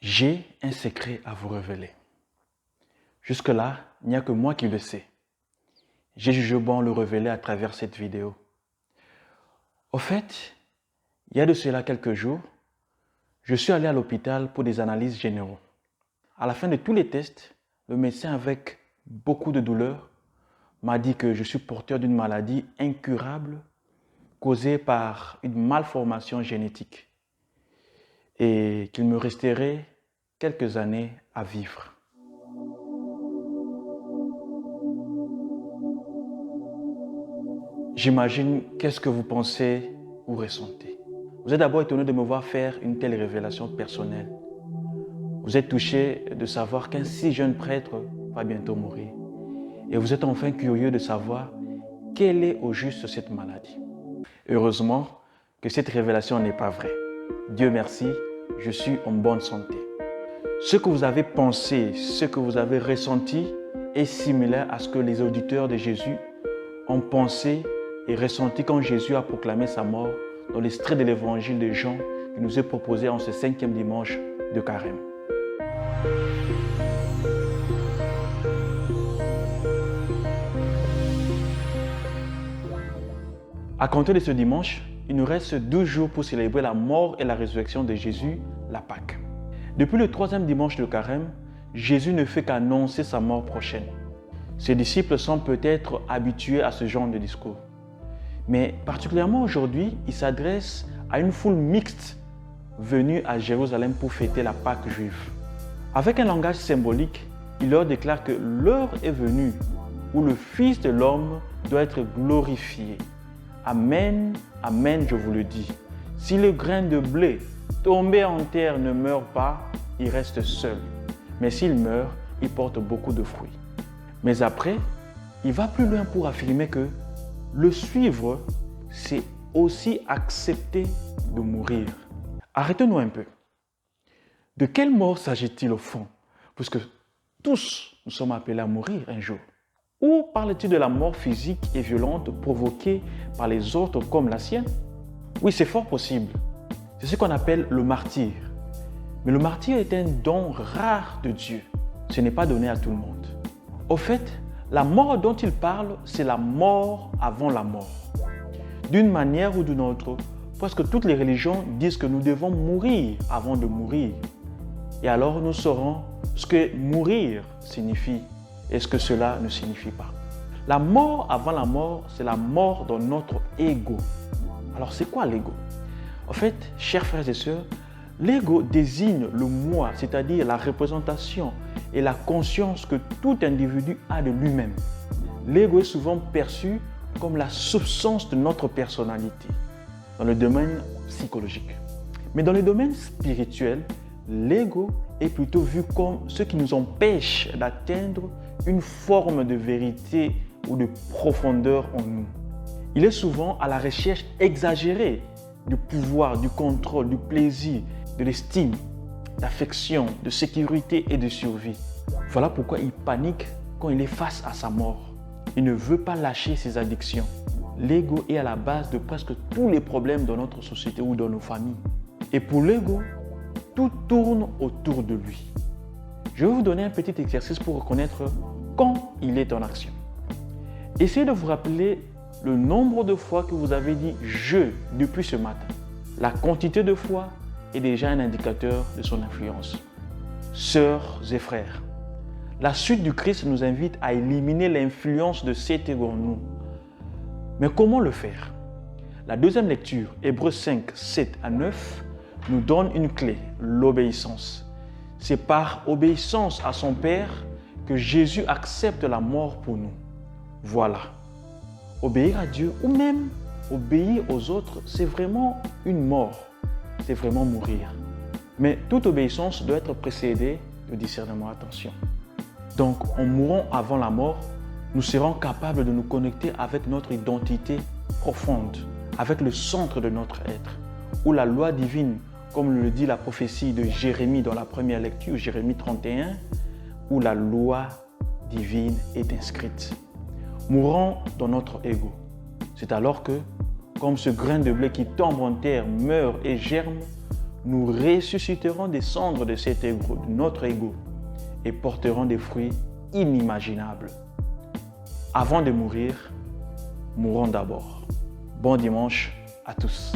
J'ai un secret à vous révéler. Jusque-là, il n'y a que moi qui le sais. J'ai jugé bon le révéler à travers cette vidéo. Au fait, il y a de cela quelques jours, je suis allé à l'hôpital pour des analyses généraux. À la fin de tous les tests, le médecin, avec beaucoup de douleur, m'a dit que je suis porteur d'une maladie incurable causée par une malformation génétique et qu'il me resterait quelques années à vivre. J'imagine qu'est-ce que vous pensez ou ressentez. Vous êtes d'abord étonné de me voir faire une telle révélation personnelle. Vous êtes touché de savoir qu'un si jeune prêtre va bientôt mourir. Et vous êtes enfin curieux de savoir quelle est au juste cette maladie. Heureusement que cette révélation n'est pas vraie. Dieu merci, je suis en bonne santé. Ce que vous avez pensé, ce que vous avez ressenti est similaire à ce que les auditeurs de Jésus ont pensé et ressenti quand Jésus a proclamé sa mort dans l'extrait de l'évangile de Jean qui nous est proposé en ce 5e dimanche de Carême. À compter de ce dimanche, il nous reste 12 jours pour célébrer la mort et la résurrection de Jésus, la Pâque. Depuis le 3e dimanche de Carême, Jésus ne fait qu'annoncer sa mort prochaine. Ses disciples sont peut-être habitués à ce genre de discours. Mais particulièrement aujourd'hui, il s'adresse à une foule mixte venue à Jérusalem pour fêter la Pâque juive. Avec un langage symbolique, il leur déclare que l'heure est venue où le Fils de l'homme doit être glorifié. Amen, amen, je vous le dis. Si le grain de blé tombé en terre ne meurt pas, il reste seul. Mais s'il meurt, il porte beaucoup de fruits. Mais après, il va plus loin pour affirmer que le suivre, c'est aussi accepter de mourir. Arrêtons-nous un peu. De quelle mort s'agit-il au fond? Puisque tous nous sommes appelés à mourir un jour. Ou parle-t-il de la mort physique et violente provoquée par les autres comme la sienne? Oui, c'est fort possible. C'est ce qu'on appelle le martyre. Mais le martyre est un don rare de Dieu. Ce n'est pas donné à tout le monde. Au fait, la mort dont il parle, c'est la mort avant la mort. D'une manière ou d'une autre, presque toutes les religions disent que nous devons mourir avant de mourir. Et alors nous saurons ce que mourir signifie et ce que cela ne signifie pas. La mort avant la mort, c'est la mort dans notre ego. Alors c'est quoi l'ego? En fait, chers frères et sœurs, l'ego désigne le moi, c'est-à-dire la représentation et la conscience que tout individu a de lui-même. L'ego est souvent perçu comme la substance de notre personnalité dans le domaine psychologique. Mais dans le domaine spirituel, l'ego est plutôt vu comme ce qui nous empêche d'atteindre une forme de vérité ou de profondeur en nous. Il est souvent à la recherche exagérée du pouvoir, du contrôle, du plaisir, de l'estime, d'affection, de sécurité et de survie. Voilà pourquoi il panique quand il est face à sa mort. Il ne veut pas lâcher ses addictions. L'ego est à la base de presque tous les problèmes dans notre société ou dans nos familles. Et pour l'ego, tout tourne autour de lui. Je vais vous donner un petit exercice pour reconnaître quand il est en action. Essayez de vous rappeler le nombre de fois que vous avez dit « je » depuis ce matin. La quantité de fois est déjà un indicateur de son influence. Sœurs et frères, la suite du Christ nous invite à éliminer l'influence de cet ego en nous. Mais comment le faire? La deuxième lecture, Hébreux 5, 7 à 9, nous donne une clé, l'obéissance. C'est par obéissance à son Père que Jésus accepte la mort pour nous. Voilà. Obéir à Dieu ou même obéir aux autres, c'est vraiment une mort. C'est vraiment mourir. Mais toute obéissance doit être précédée de discernement. Attention. Donc, en mourant avant la mort, nous serons capables de nous connecter avec notre identité profonde, avec le centre de notre être, où la loi divine, comme le dit la prophétie de Jérémie dans la première lecture, Jérémie 31, où la loi divine est inscrite. Mourons dans notre ego. C'est alors que, comme ce grain de blé qui tombe en terre, meurt et germe, nous ressusciterons des cendres de cet ego, de notre ego, et porterons des fruits inimaginables. Avant de mourir, mourons d'abord. Bon dimanche à tous.